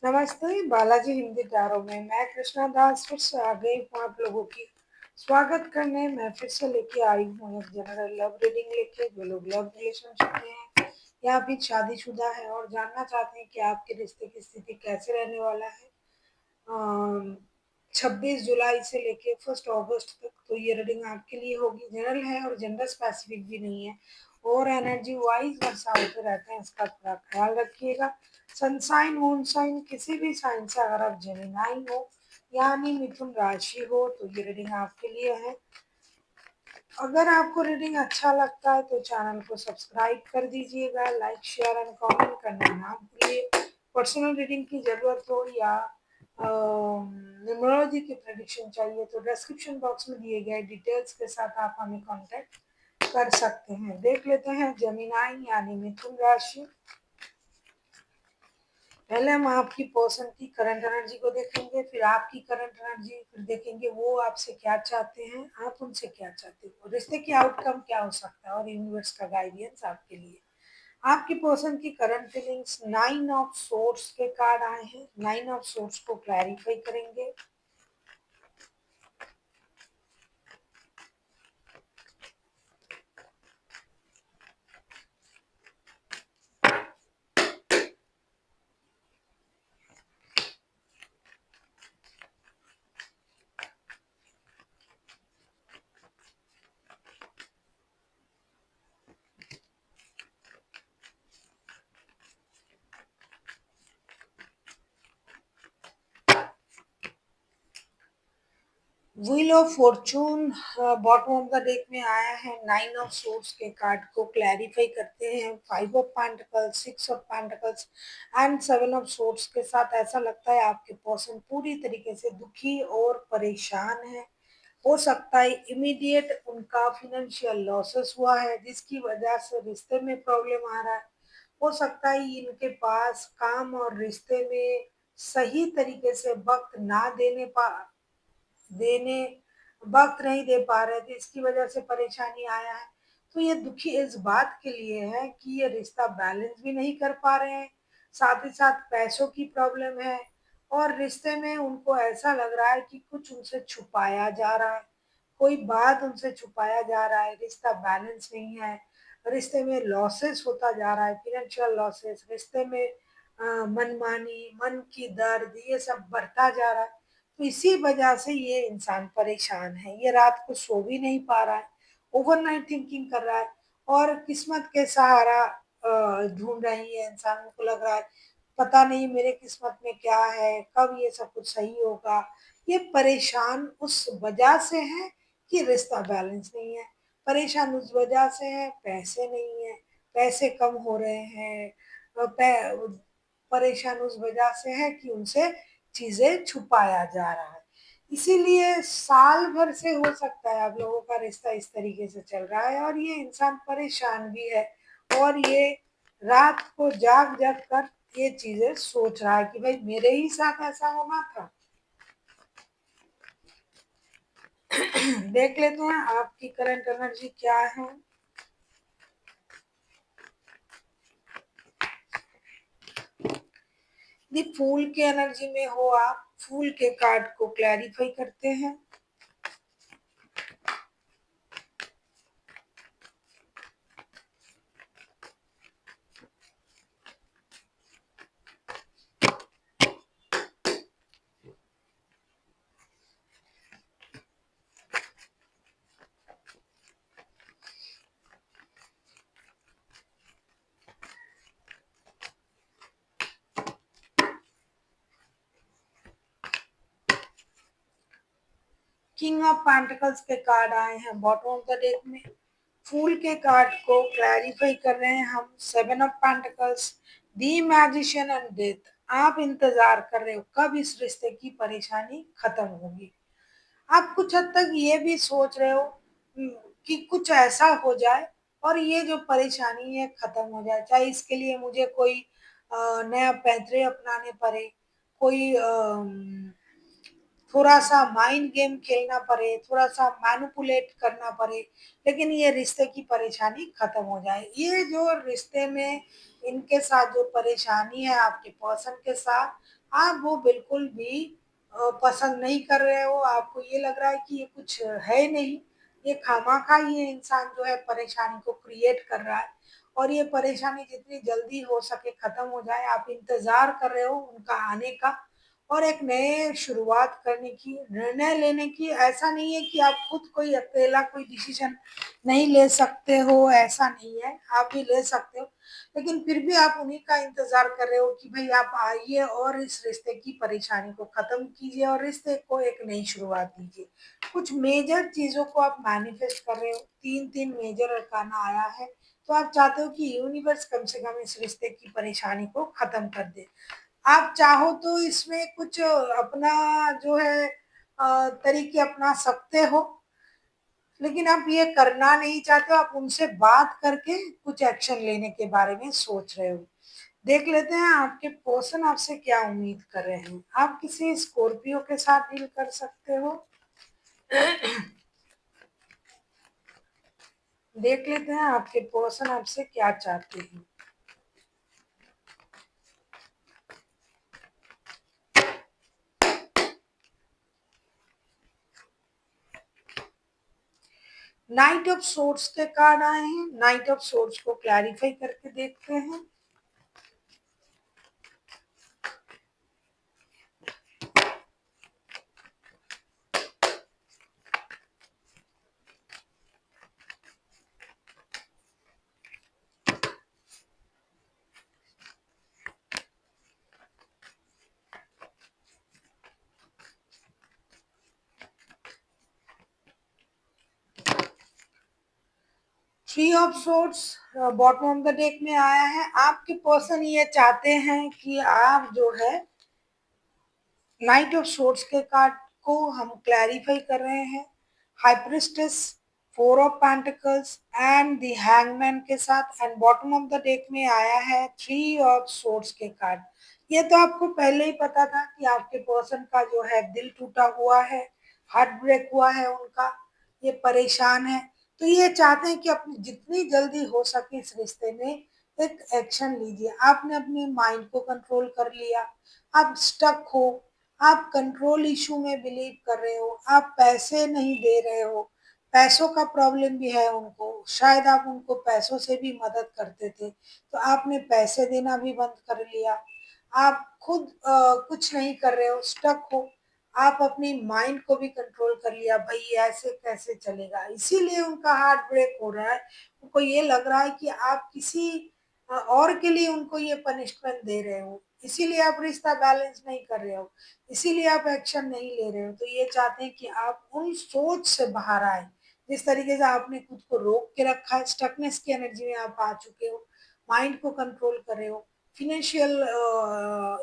नमस्ते, बालाजी हिंदी टैरो में मैं कृष्णा दास फिर से आ गई हूँ आप लोगों की स्वागत करने। मैं फिर से लेके आई हूँ एक जनरल लव रीडिंग लेके। जो लोग लव रिलेशनशिप में हैं या फिर शादीशुदा है और जानना चाहते हैं कि आपके रिश्ते की स्थिति कैसे रहने वाला है 26 जुलाई से लेके 1 अगस्त तक, तो ये रीडिंग आपके लिए होगी। जनरल है और जेंडर स्पेसिफिक भी नहीं है और एनर्जी वाइज वर्षा होते रहते हैं, इसका थोड़ा ख्याल रखिएगा। सनसाइन मून साइन किसी भी साइन से अगर आप जेमिनाई हो यानी मिथुन राशि हो तो ये रीडिंग आपके लिए है। अगर आपको रीडिंग अच्छा लगता है तो चैनल को सब्सक्राइब कर दीजिएगा, लाइक शेयर एंड कमेंट करना ना भूलिए। पर्सनल रीडिंग की ज़रूरत हो या न्यूमरोलॉजी की प्रेडिक्शन चाहिए तो डिस्क्रिप्शन बॉक्स में दिए गए डिटेल्स के साथ आप हमें कांटेक्ट कर सकते हैं। देख लेते हैं जेमिनाई यानी मिथुन राशि। पहले हम आपकी पर्सन की करंट एनर्जी को देखेंगे, फिर आपकी करंट एनर्जी, फिर देखेंगे वो आपसे क्या चाहते हैं, आप उनसे क्या चाहते हो, रिश्ते की आउटकम क्या हो सकता है और यूनिवर्स का गाइडेंस आपके लिए। आपकी पर्सन की करंट फीलिंग्स 9 ऑफ सोर्स के कार्ड आए हैं। 9 ऑफ सोर्स को क्लैरिफाई करेंगे। Wheel of Fortune bottom of the deck में आया है। 9 ऑफ सोर्स के कार्ड को क्लैरिफाई करते हैं। 5 of pentacles, 6 of pentacles and 7 of source के साथ ऐसा लगता है आपके पर्सन पूरी तरीके से दुखी और परेशान है। हो सकता है इमीडिएट उनका फाइनेंशियल लॉसेस हुआ है जिसकी वजह से रिश्ते में प्रॉब्लम आ रहा है। हो सकता है इनके पास काम और रिश्ते में सही तरीके से देने वक्त नहीं दे पा रहे थे, इसकी वजह से परेशानी आया है। तो ये दुखी इस बात के लिए है कि ये रिश्ता बैलेंस भी नहीं कर पा रहे हैं, साथ ही साथ पैसों की प्रॉब्लम है और रिश्ते में उनको ऐसा लग रहा है कि कुछ उनसे छुपाया जा रहा है, कोई बात उनसे छुपाया जा रहा है, रिश्ता बैलेंस नहीं है, रिश्ते में लॉसेस होता जा रहा है, फाइनेंशियल लॉसेस, रिश्ते में मनमानी, मन की दर्द, ये सब बढ़ता जा रहा है। तो इसी वजह से ये इंसान परेशान है। ये रात को सो भी नहीं पा रहा है, ओवरनाइट थिंकिंग कर रहा है और किस्मत के सहारा ढूंढ रही है। इंसान को लग रहा है पता नहीं मेरे किस्मत में क्या है, कब ये सब कुछ सही होगा। ये परेशान उस वजह से है कि रिश्ता बैलेंस नहीं है, परेशान उस वजह से है पैसे नहीं है, पैसे कम हो रहे हैं, परेशान उस वजह से है कि उनसे चीजें छुपाया जा रहा है। इसीलिए साल भर से हो सकता है आप लोगों का रिश्ता इस तरीके से चल रहा है और ये इंसान परेशान भी है और ये रात को जाग जाग कर ये चीजें सोच रहा है कि भाई मेरे ही साथ ऐसा होना था। देख लेते हैं आपकी करंट एनर्जी क्या है। यदि फूल के एनर्जी में हो आप, फूल के कार्ड को क्लैरिफाई करते हैं। किंग ऑफ पेंटिकल्स के कार्ड आए हैं बॉटम ऑफ द डेक में। फूल के कार्ड को क्लैरिफाई कर रहे हैं हम। 7 of pentacles, the magician and death. आप इंतजार कर रहे हो कब इस रिश्ते की परेशानी खत्म होगी। आप कुछ हद तक ये भी सोच रहे हो कि कुछ ऐसा हो जाए और ये जो परेशानी है खत्म हो जाए, चाहे इसके लिए मुझे कोई नया पैंतरे अपनाने पड़े, कोई थोड़ा सा माइंड गेम खेलना पड़े, थोड़ा सा मैनिपुलेट करना पड़े, लेकिन ये रिश्ते की परेशानी खत्म हो जाए। ये जो रिश्ते में इनके साथ जो परेशानी है आपके पर्सन के साथ, आप वो बिल्कुल भी पसंद नहीं कर रहे हो। आपको ये लग रहा है कि ये कुछ है नहीं, ये खामखा ये इंसान जो है परेशानी को क्रिएट कर रहा है, और ये परेशानी जितनी जल्दी हो सके खत्म हो जाए, आप इंतजार कर रहे हो उनका आने का और एक नए शुरुआत करने की, निर्णय लेने की। ऐसा नहीं है कि आप खुद कोई अकेला कोई डिसीजन नहीं ले सकते हो, ऐसा नहीं है, आप भी ले सकते हो, लेकिन फिर भी आप उन्हीं का इंतजार कर रहे हो कि भाई आप आइए और इस रिश्ते की परेशानी को खत्म कीजिए और रिश्ते को एक नई शुरुआत दीजिए। कुछ मेजर चीजों को आप मैनिफेस्ट कर रहे हो, तीन तीन मेजर अरकाना आया है, तो आप चाहते हो कि यूनिवर्स कम से कम इस रिश्ते की परेशानी को खत्म कर दे। आप चाहो तो इसमें कुछ अपना जो है तरीके अपना सकते हो, लेकिन आप ये करना नहीं चाहते हो, आप उनसे बात करके कुछ एक्शन लेने के बारे में सोच रहे हो। देख लेते हैं आपके पर्सन आपसे क्या उम्मीद कर रहे हैं। आप किसी स्कॉर्पियो के साथ डील कर सकते हो। देख लेते हैं आपके पर्सन आपसे क्या चाहते हैं। नाइट ऑफ सोर्ड्स के कार्ड आए हैं, नाइट ऑफ सोर्ड्स को क्लैरिफाई करके देखते हैं। 3 of swords bottom of the deck में आया है। आपके पर्सन ये चाहते हैं कि आप जो है नाइट ऑफ सोर्ड्स के कार्ड को हम क्लैरिफाई कर रहे हैं high priestess, 4 of pentacles and the hangman के साथ, and bottom of the deck में आया है 3 ऑफ सोर्ड्स के कार्ड। ये तो आपको पहले ही पता था कि आपके पर्सन का जो है दिल टूटा हुआ है, हार्ट ब्रेक हुआ है उनका, ये परेशान है। तो ये चाहते हैं कि अपनी जितनी जल्दी हो सके इस रिश्ते में एक एक्शन लीजिए। आपने अपने माइंड को कंट्रोल कर लिया, आप स्टक हो, आप कंट्रोल इशू में बिलीव कर रहे हो, आप पैसे नहीं दे रहे हो, पैसों का प्रॉब्लम भी है उनको, शायद आप उनको पैसों से भी मदद करते थे, तो आपने पैसे देना भी बंद कर लिया। आप खुद कुछ नहीं कर रहे हो, स्टक हो। आप अपनी माइंड को भी कंट्रोल कर लिया, भाई ऐसे कैसे चलेगा, इसीलिए उनका हार्ट ब्रेक हो रहा है। उनको ये लग रहा है कि आप किसी और के लिए उनको ये पनिशमेंट दे रहे हो, इसीलिए आप रिश्ता बैलेंस नहीं कर रहे हो, इसीलिए आप एक्शन नहीं ले रहे हो। तो ये चाहते हैं कि आप उन सोच से बाहर आए जिस तरीके से आपने खुद को रोक के रखा है, स्टकनेस की एनर्जी में आप आ चुके हो, माइंड को कंट्रोल कर रहे हो, फिनेंशियल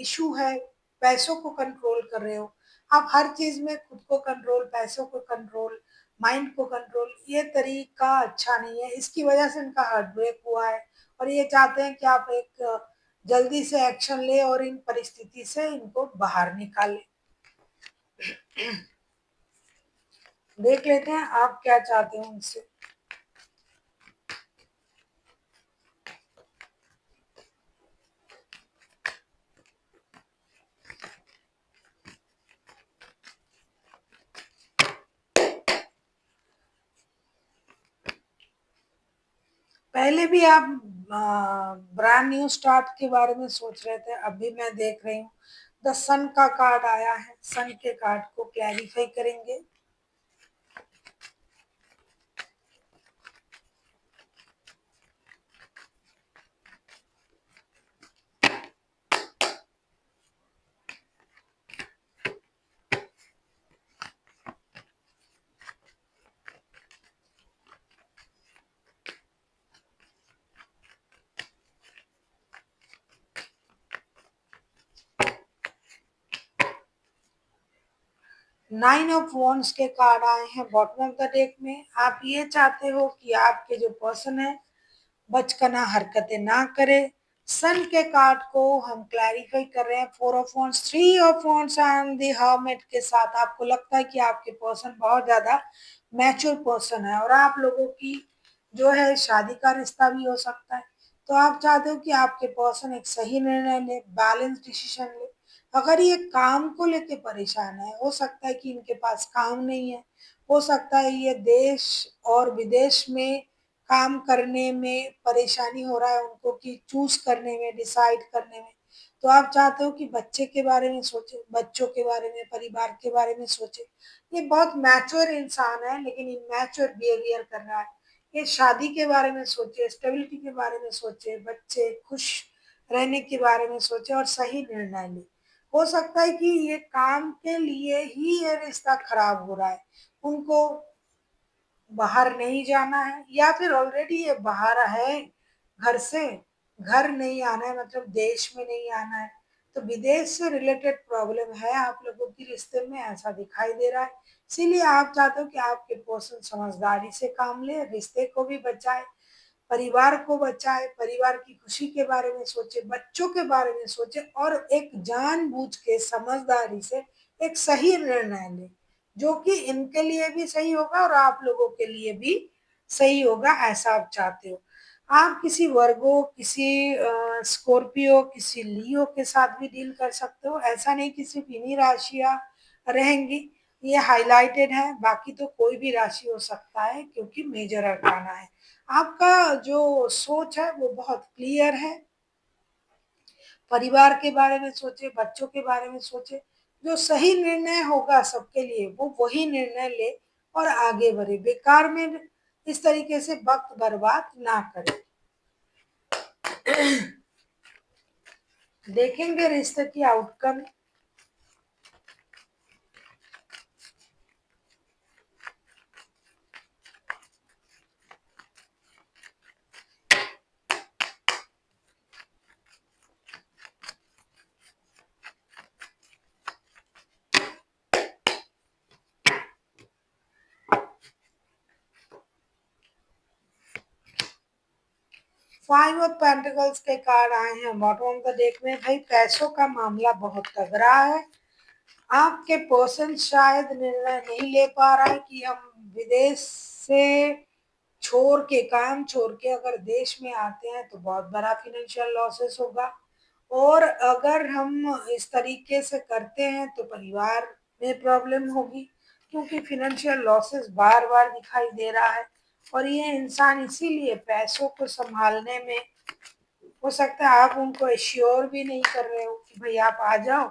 इशू है, पैसों को कंट्रोल कर रहे हो, आप हर चीज में खुद को कंट्रोल, पैसों को कंट्रोल, माइंड को कंट्रोल, ये तरीका अच्छा नहीं है, इसकी वजह से इनका हार्ट ब्रेक हुआ है। और ये चाहते हैं कि आप एक जल्दी से एक्शन ले और इन परिस्थिति से इनको बाहर निकालें। देख लेते हैं आप क्या चाहते हैं उनसे। पहले भी आप ब्रांड न्यू स्टार्ट के बारे में सोच रहे थे, अभी मैं देख रही हूँ द सन का कार्ड आया है, सन के कार्ड को क्लैरिफाई करेंगे। 9 ऑफ वॉन्ड्स के कार्ड आए हैं बॉटम ऑफ द डेक में। आप ये चाहते हो कि आपके जो पर्सन है बचकाना हरकतें ना करे। सन के कार्ड को हम क्लैरिफाई कर रहे हैं 4 of wands, 3 of wands and the hermit के साथ। आपको लगता है कि आपके पर्सन बहुत ज्यादा मैच्योर पर्सन है और आप लोगों की जो है शादी का रिश्ता भी हो सकता है। तो आप चाहते हो कि आपके पर्सन एक सही निर्णय ले, बैलेंस डिसीजन ले। अगर ये काम को लेके परेशान है, हो सकता है कि इनके पास काम नहीं है, हो सकता है ये देश और विदेश में काम करने में परेशानी हो रहा है उनको कि चूज करने में, डिसाइड करने में। तो आप चाहते हो कि बच्चे के बारे में सोचे, बच्चों के बारे में, परिवार के बारे में सोचे। ये बहुत मैच्योर इंसान है लेकिन इमैच्योर बिहेवियर कर रहा है। ये शादी के बारे में सोचे, स्टेबिलिटी के बारे में सोचे, बच्चे खुश रहने के बारे में सोचे और सही निर्णय ले। हो सकता है कि ये काम के लिए ही ये रिश्ता खराब हो रहा है। उनको बाहर नहीं जाना है या फिर ऑलरेडी ये बाहर है घर से, घर नहीं आना है मतलब देश में नहीं आना है। तो विदेश से रिलेटेड प्रॉब्लम है आप लोगों की रिश्ते में, ऐसा दिखाई दे रहा है। इसीलिए आप चाहते हो कि आपके पर्सन समझदारी से काम ले, रिश्ते को भी बचाए, परिवार को बचाए, परिवार की खुशी के बारे में सोचे, बच्चों के बारे में सोचे और एक जानबूझ के समझदारी से एक सही निर्णय ले, जो कि इनके लिए भी सही होगा और आप लोगों के लिए भी सही होगा, ऐसा आप चाहते हो। आप किसी वर्गो, किसी स्कॉर्पियो, किसी लियो के साथ भी डील कर सकते हो। ऐसा नहीं कि सिर्फ इन्हीं राशियां रहेंगी, ये हाईलाइटेड है, बाकी तो कोई भी राशि हो सकता है क्योंकि मेजर अरकाना है। आपका जो सोच है वो बहुत क्लियर है। परिवार के बारे में सोचे, बच्चों के बारे में सोचे, जो सही निर्णय होगा सबके लिए वो वही निर्णय ले और आगे बढ़े। बेकार में इस तरीके से वक्त बर्बाद ना करें। देखेंगे रिश्ते की आउटकम। 5 ऑफ पेंटिकल्स के कार्ड आए हैं बॉटम ऑफ द डेक में। भाई पैसों का मामला बहुत तगड़ा है। आपके पर्सन शायद निर्णय नहीं ले पा रहा है कि हम विदेश से छोड़ के, काम छोड़ के अगर देश में आते हैं तो बहुत बड़ा फाइनेंशियल लॉसेस होगा। और अगर हम इस तरीके से करते हैं तो परिवार में प्रॉब्लम होगी क्योंकि फाइनेंशियल लॉसेस बार बार दिखाई दे रहा है। और ये इंसान इसीलिए पैसों को संभालने में, हो सकता है आप उनको एश्योर भी नहीं कर रहे हो कि भाई आप आ जाओ,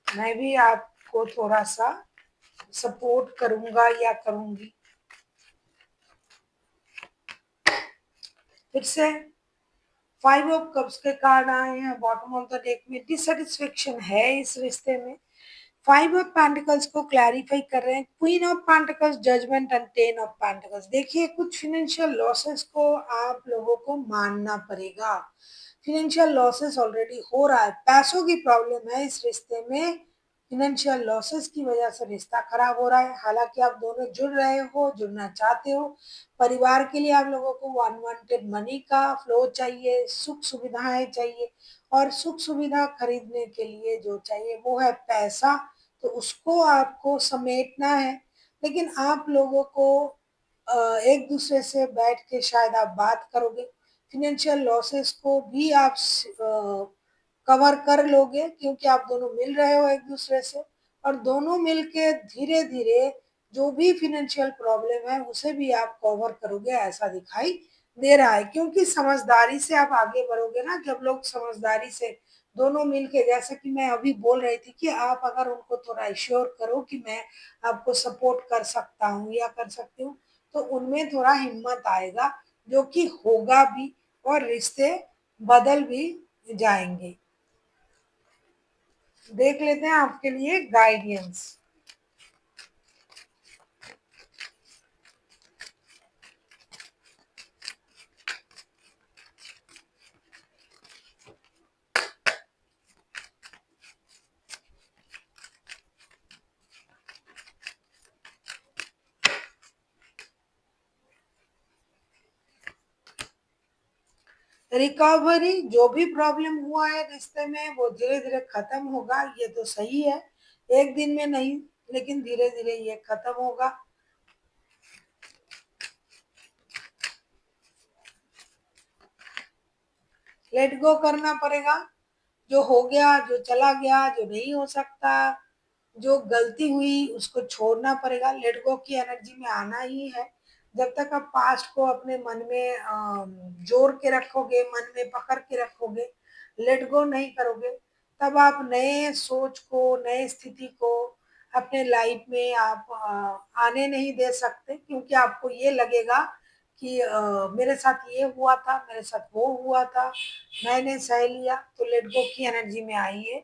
मैं भी आपको थोड़ा सा सपोर्ट करूंगा या करूंगी। फिर से 5 ऑफ कप्स के कार्ड आए हैं बॉटम ऑफ द डेक में। डिससेटिस्फेक्शन है इस रिश्ते में। 5 ऑफ पेंटिकल्स को क्लैरिफाई कर रहे हैं। Queen of pentacles, judgement and 10 of pentacles. देखिए कुछ फिनेंशियल लॉसेस को आप लोगों को मानना पड़ेगा। फिनेंशियल लॉसेस ऑलरेडी हो रहा है, पैसों की प्रॉब्लम है इस रिश्ते में। फिनेंशियल लॉसेस की वजह से रिश्ता खराब हो रहा है। हालांकि आप दोनों जुड़ रहे हो, जुड़ना चाहते हो। परिवार के लिए आप लोगों को अनवांटेड मनी का फ्लो चाहिए, सुख सुविधाएं चाहिए। और सुख सुविधा खरीदने के लिए जो चाहिए वो है पैसा, तो उसको आपको समेटना है। लेकिन आप लोगों को एक दूसरे से बैठ के शायद आप बात करोगे, फिनेंशियल लॉसेस को भी आप कवर कर लोगे क्योंकि आप दोनों मिल रहे हो एक दूसरे से। और दोनों मिलके धीरे धीरे जो भी फिनेंशियल प्रॉब्लम है उसे भी आप कवर करोगे, ऐसा दिखाई दे रहा है। क्योंकि समझदारी से आप आगे बढ़ोगे ना, जब लोग समझदारी से दोनों मिलके, जैसा कि मैं अभी बोल रही थी कि आप अगर उनको थोड़ा एश्योर करो कि मैं आपको सपोर्ट कर सकता हूँ या कर सकती हूँ, तो उनमें थोड़ा हिम्मत आएगा, जो कि होगा भी और रिश्ते बदल भी जाएंगे। देख लेते हैं आपके लिए गाइडेंस। रिकवरी, जो भी प्रॉब्लम हुआ है रिश्ते में वो धीरे धीरे खत्म होगा, ये तो सही है। एक दिन में नहीं, लेकिन धीरे धीरे ये खत्म होगा। लेट गो करना पड़ेगा। जो हो गया, जो चला गया, जो नहीं हो सकता, जो गलती हुई उसको छोड़ना पड़ेगा। लेट गो की एनर्जी में आना ही है। जब तक आप पास्ट को अपने मन में जोड़ के रखोगे, मन में पकड़ के रखोगे, लेट गो नहीं करोगे, तब आप नए सोच को, नए स्थिति को अपने लाइफ में आप आने नहीं दे सकते, क्योंकि आपको ये लगेगा कि मेरे साथ ये हुआ था, मेरे साथ वो हुआ था, मैंने सह लिया। तो लेट गो की एनर्जी में आइए।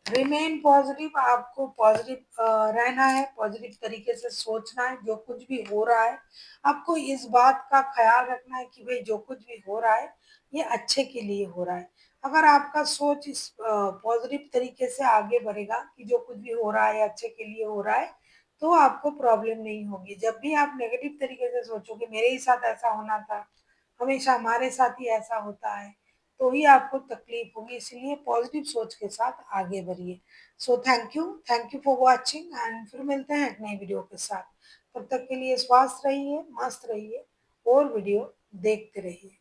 रिमेन पॉजिटिव, आपको पॉजिटिव रहना है, पॉजिटिव तरीके से सोचना है। जो कुछ भी हो रहा है, आपको इस बात का ख्याल रखना है कि भाई जो कुछ भी हो रहा है ये अच्छे के लिए हो रहा है। अगर आपका सोच इस पॉजिटिव तरीके से आगे बढ़ेगा कि जो कुछ भी हो रहा है अच्छे के लिए हो रहा है, तो आपको प्रॉब्लम नहीं होगी। जब भी आप नेगेटिव तरीके से सोचोगे मेरे ही साथ ऐसा होना था, हमेशा हमारे साथ ही ऐसा होता है, तो ही आपको तकलीफ होगी। इसलिए पॉजिटिव सोच के साथ आगे बढ़िए। So thank you for watching, and फिर मिलते हैं एक नई वीडियो के साथ। तब तक के लिए स्वस्थ रहिए, मस्त रहिए और वीडियो देखते रहिए।